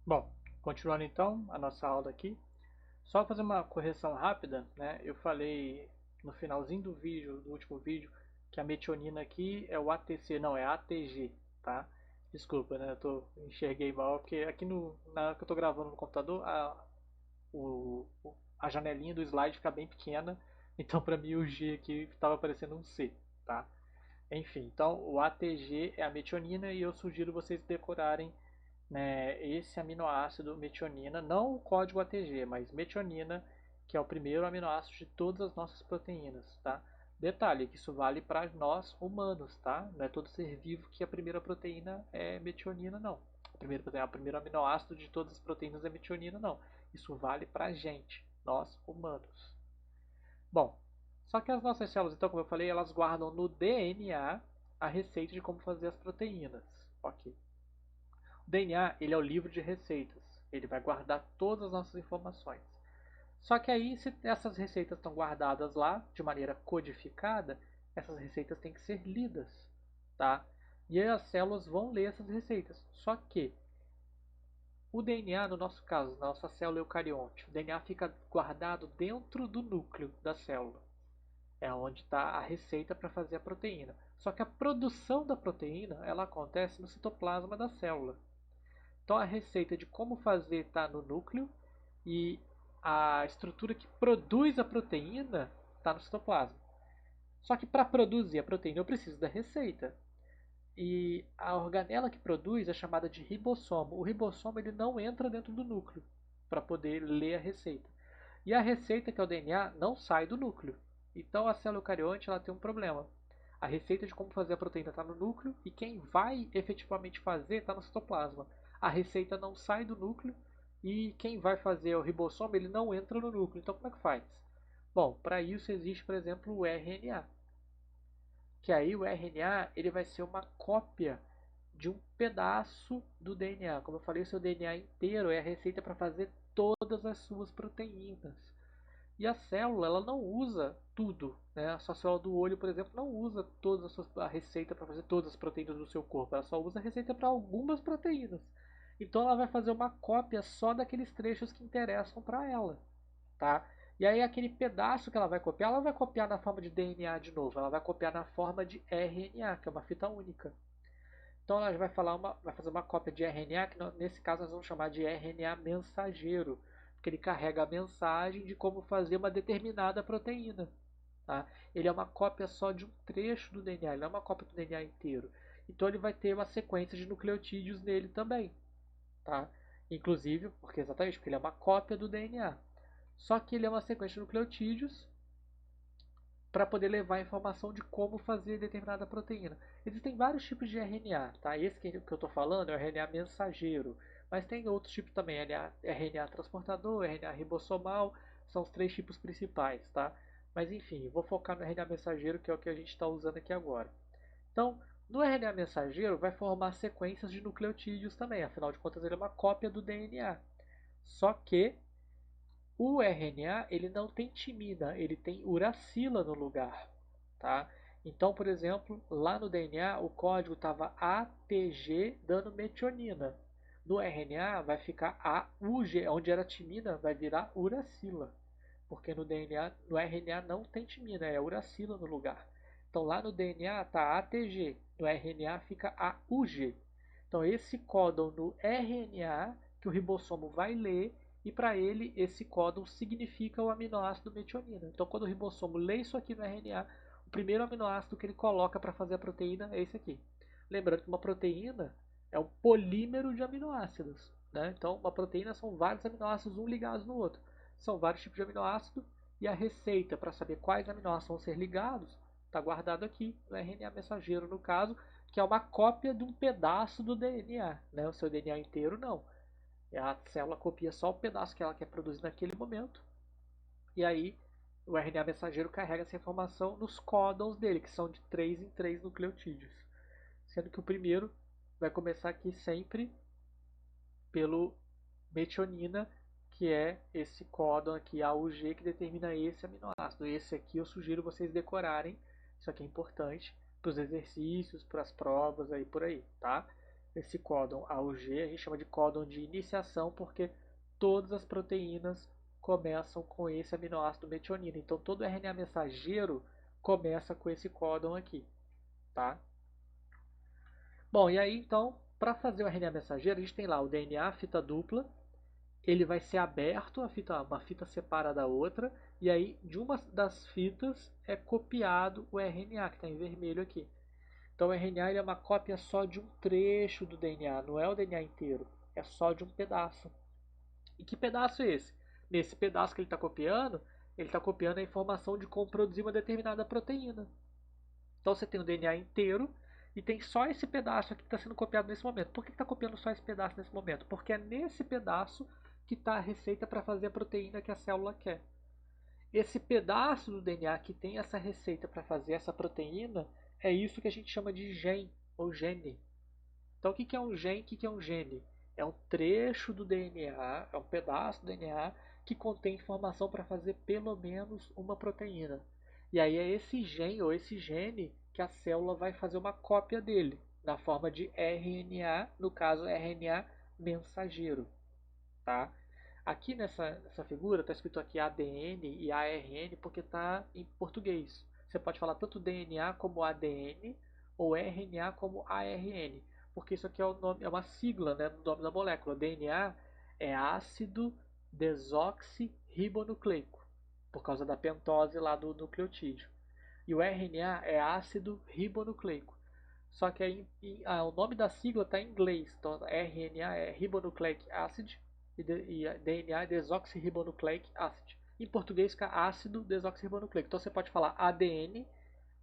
Bom, continuando então a nossa aula aqui, só fazer uma correção rápida, né? Eu falei no finalzinho do vídeo, do último vídeo, que a metionina aqui é o ATC, não, é ATG, tá? Desculpa, né? Enxerguei mal, porque aqui na hora que eu tô gravando no computador, a janelinha do slide fica bem pequena, então para mim o G aqui estava aparecendo um C, tá? Enfim, então o ATG é a metionina e eu sugiro vocês decorarem, né, esse aminoácido metionina, não o código ATG, mas metionina, que é o primeiro aminoácido de todas as nossas proteínas, tá? Detalhe que isso vale para nós humanos, tá? Não é todo ser vivo que a primeira proteína é metionina, não. O primeiro aminoácido de todas as proteínas é metionina, não. Isso vale para a gente, nós humanos. Bom, só que as nossas células, então, como eu falei, elas guardam no DNA a receita de como fazer as proteínas. Ok. O DNA, ele é o livro de receitas. Ele vai guardar todas as nossas informações. Só que aí, se essas receitas estão guardadas lá de maneira codificada, essas receitas têm que ser lidas, tá? E aí as células vão ler essas receitas. Só que o DNA, no nosso caso, na nossa célula eucarionte, o DNA fica guardado dentro do núcleo da célula. É onde está a receita para fazer a proteína. Só que a produção da proteína, ela acontece no citoplasma da célula. Então a receita de como fazer está no núcleo e a estrutura que produz a proteína está no citoplasma. Só que para produzir a proteína eu preciso da receita. E a organela que produz é chamada de ribossomo. O ribossomo ele não entra dentro do núcleo para poder ler a receita. E a receita, que é o DNA, não sai do núcleo. Então a célula eucarionte ela tem um problema. A receita de como fazer a proteína está no núcleo e quem vai efetivamente fazer está no citoplasma. A receita não sai do núcleo e quem vai fazer o ribossomo ele não entra no núcleo. Então como é que faz? Bom, para isso existe, por exemplo, o RNA. Que aí o RNA ele vai ser uma cópia de um pedaço do DNA. Como eu falei, o seu DNA inteiro é a receita para fazer todas as suas proteínas. E a célula, ela não usa tudo, né? A sua célula do olho, por exemplo, não usa a receita para fazer todas as proteínas do seu corpo. Ela só usa a receita para algumas proteínas. Então ela vai fazer uma cópia só daqueles trechos que interessam para ela, tá? E aí aquele pedaço que ela vai copiar na forma de DNA de novo. Ela vai copiar na forma de RNA, que é uma fita única. Então ela vai fazer uma cópia de RNA, que nesse caso nós vamos chamar de RNA mensageiro, porque ele carrega a mensagem de como fazer uma determinada proteína. Tá? Ele é uma cópia só de um trecho do DNA, ele não é uma cópia do DNA inteiro. Então ele vai ter uma sequência de nucleotídeos nele também. Tá? Inclusive, porque ele é uma cópia do DNA. Só que ele é uma sequência de nucleotídeos para poder levar a informação de como fazer determinada proteína. Existem vários tipos de RNA, tá? Esse que eu estou falando é o RNA mensageiro, mas tem outros tipos também, RNA transportador, RNA ribossomal, são os três tipos principais, tá? Mas enfim, vou focar no RNA mensageiro, que é o que a gente está usando aqui agora. Então, no RNA mensageiro vai formar sequências de nucleotídeos também, afinal de contas ele é uma cópia do DNA. Só que o RNA ele não tem timina, ele tem uracila no lugar, tá? Então, por exemplo, lá no DNA o código estava ATG dando metionina. No RNA vai ficar AUG, onde era timina vai virar uracila, porque no RNA não tem timina, é uracila no lugar. Então lá no DNA está ATG, no RNA fica AUG. Então esse códon no RNA que o ribossomo vai ler e para ele esse códon significa o aminoácido metionina. Então quando o ribossomo lê isso aqui no RNA, o primeiro aminoácido que ele coloca para fazer a proteína é esse aqui. Lembrando que uma proteína é um polímero de aminoácidos. Né? Então uma proteína são vários aminoácidos um ligados no outro. São vários tipos de aminoácido e a receita para saber quais aminoácidos vão ser ligados está guardado aqui no RNA mensageiro no caso, que é uma cópia de um pedaço do DNA. Né? O seu DNA inteiro não. A célula copia só o pedaço que ela quer produzir naquele momento. E aí o RNA mensageiro carrega essa informação nos códons dele, que são de 3 em 3 nucleotídeos. Sendo que o primeiro vai começar aqui sempre pelo metionina, que é esse códon aqui, AUG, que determina esse aminoácido. Esse aqui eu sugiro vocês decorarem, isso aqui é importante para os exercícios, para as provas, aí por aí, tá? esse códon AUG, a gente chama de códon de iniciação porque todas as proteínas começam com esse aminoácido metionina. Então todo RNA mensageiro começa com esse códon aqui, tá? Bom, e aí então, para fazer o RNA mensageiro, a gente tem lá o DNA fita dupla, ele vai ser aberto, uma fita separa da outra, e aí de uma das fitas é copiado o RNA, que está em vermelho aqui. Então o RNA ele é uma cópia só de um trecho do DNA, não é o DNA inteiro, é só de um pedaço. E que pedaço é esse? Nesse pedaço que ele está copiando a informação de como produzir uma determinada proteína. Então você tem o DNA inteiro e tem só esse pedaço aqui que está sendo copiado nesse momento. Por que está copiando só esse pedaço nesse momento? Porque é nesse pedaço que está a receita para fazer a proteína que a célula quer. Esse pedaço do DNA que tem essa receita para fazer essa proteína é isso que a gente chama de gene ou gene. Então o que é um gene? O que é um gene? É um trecho do DNA, é um pedaço do DNA que contém informação para fazer pelo menos uma proteína. E aí é esse gene ou esse gene que a célula vai fazer uma cópia dele, na forma de RNA, no caso RNA mensageiro. Tá? Aqui nessa figura está escrito aqui ADN e ARN porque está em português. Você pode falar tanto DNA como ADN ou RNA como ARN, porque isso aqui é, é uma sigla, né, do nome da molécula. DNA é ácido desoxirribonucleico, por causa da pentose lá do nucleotídeo. E o RNA é ácido ribonucleico. Só que aí, o nome da sigla está em inglês. Então, RNA é Ribonucleic Acid e DNA é Desoxirribonucleic Acid. Em português fica ácido desoxirribonucleico. Então você pode falar ADN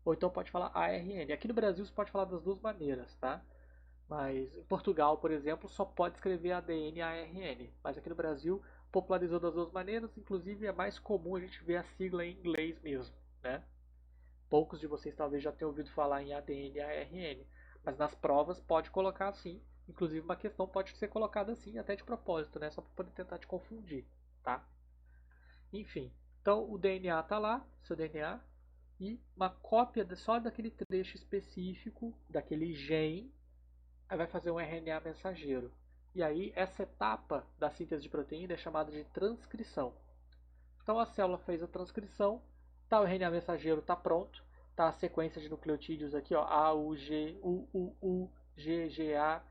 ou então pode falar ARN. Aqui no Brasil você pode falar das duas maneiras, tá? Mas em Portugal, por exemplo, só pode escrever ADN e ARN. Mas aqui no Brasil popularizou das duas maneiras, inclusive é mais comum a gente ver a sigla em inglês mesmo, né? Poucos de vocês talvez já tenham ouvido falar em ADN e ARN, mas nas provas pode colocar assim. Inclusive uma questão pode ser colocada assim até de propósito, né? Só para poder tentar te confundir, tá? Enfim, então o DNA está lá, seu DNA, e uma cópia só daquele trecho específico, daquele gene, aí vai fazer um RNA mensageiro. E aí essa etapa da síntese de proteína é chamada de transcrição. Então a célula fez a transcrição, tá, o RNA mensageiro está pronto, tá a sequência de nucleotídeos aqui, ó, A, U, G, U, G, G, A,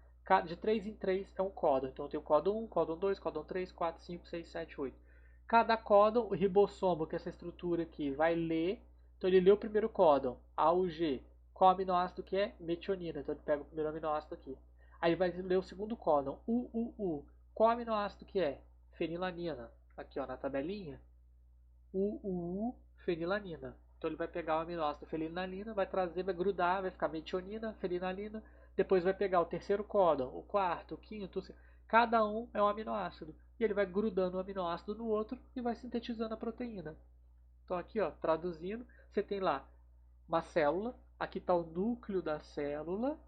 de 3 em 3 é um códon. Então tem o códon 1, códon 2, códon 3, 4, 5, 6, 7, 8. Cada códon, o ribossomo, que é essa estrutura aqui, vai ler. Então ele lê o primeiro códon, A, U, G. Qual aminoácido que é? Metionina. Então ele pega o primeiro aminoácido aqui. Aí vai ler o segundo códon, U. Qual aminoácido que é? Fenilanina. Aqui ó, na tabelinha. Fenilanina. Então ele vai pegar o aminoácido fenilanina, vai trazer, vai grudar, vai ficar metionina, fenilanina. Depois vai pegar o terceiro códon, o quarto, o quinto, cada um é um aminoácido. E ele vai grudando um aminoácido no outro e vai sintetizando a proteína. Então aqui, ó, traduzindo, você tem lá uma célula, aqui está o núcleo da célula,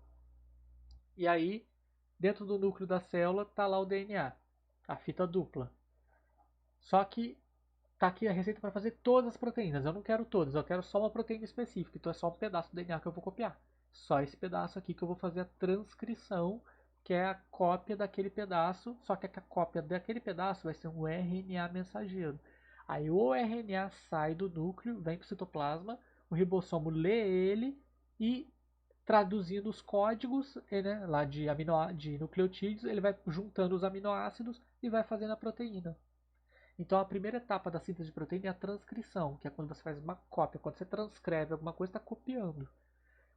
e aí dentro do núcleo da célula está lá o DNA, a fita dupla. Só que tá aqui a receita para fazer todas as proteínas. Eu não quero todas, eu quero só uma proteína específica. Então é só um pedaço do DNA que eu vou copiar. Só esse pedaço aqui que eu vou fazer a transcrição, que é a cópia daquele pedaço. Só que a cópia daquele pedaço vai ser um RNA mensageiro. Aí o RNA sai do núcleo, vem para o citoplasma, o ribossomo lê ele e traduzindo os códigos, né, lá de nucleotídeos, ele vai juntando os aminoácidos e vai fazendo a proteína. Então a primeira etapa da síntese de proteína é a transcrição, que é quando você faz uma cópia. Quando você transcreve alguma coisa, está copiando.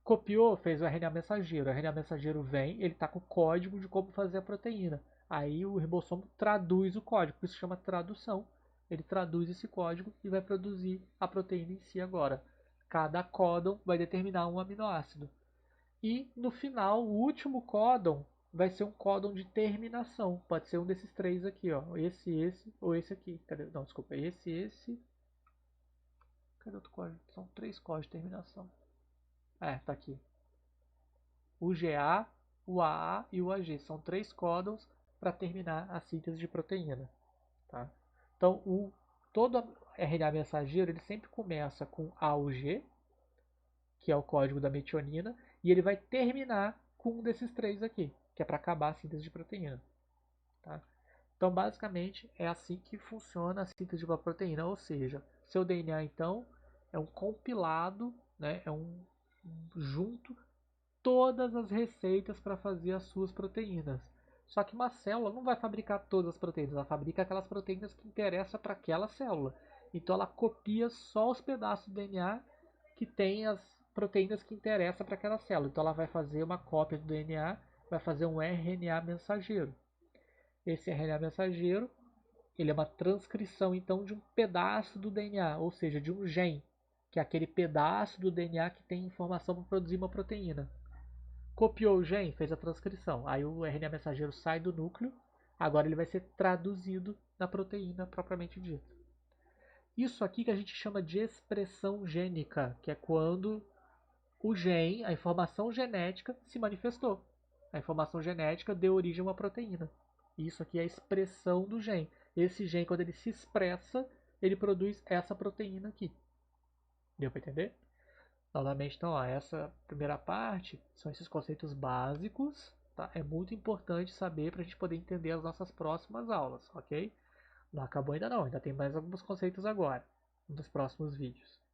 Copiou, fez o RNA mensageiro. O RNA mensageiro vem, ele está com o código de como fazer a proteína. Aí o ribossomo traduz o código, por isso chama tradução. Ele traduz esse código e vai produzir a proteína em si agora. Cada códon vai determinar um aminoácido. E no final, o último códon vai ser um códon de terminação. Pode ser um desses três aqui, ó. Esse ou esse aqui. Cadê? Não, desculpa. Esse. Cadê outro código? São três códigos de terminação. Tá aqui. O GA, o AA e o AG. São três códons para terminar a síntese de proteína. Tá? Então, todo RNA mensageiro ele sempre começa com AUG, que é o código da metionina, e ele vai terminar com um desses três aqui. que é para acabar a síntese de proteína. Tá? Então, basicamente, é assim que funciona a síntese de uma proteína, ou seja, seu DNA, então, é um compilado, né, é um junto todas as receitas para fazer as suas proteínas. Só que uma célula não vai fabricar todas as proteínas, ela fabrica aquelas proteínas que interessam para aquela célula. Então ela copia só os pedaços do DNA que tem as proteínas que interessam para aquela célula. Então ela vai fazer uma cópia do DNA, vai fazer um RNA mensageiro. Esse RNA mensageiro, ele é uma transcrição então de um pedaço do DNA, ou seja, de um gene, que é aquele pedaço do DNA que tem informação para produzir uma proteína. Copiou o gene, fez a transcrição. Aí o RNA mensageiro sai do núcleo, agora ele vai ser traduzido na proteína propriamente dita. Isso aqui que a gente chama de expressão gênica, que é quando o gene, a informação genética, se manifestou. A informação genética deu origem a uma proteína. Isso aqui é a expressão do gene. Esse gene, quando ele se expressa, ele produz essa proteína aqui. Deu para entender? Novamente, então, ó, essa primeira parte são esses conceitos básicos, tá? É muito importante saber para a gente poder entender as nossas próximas aulas, ok? Não acabou ainda não, ainda tem mais alguns conceitos agora, nos próximos vídeos.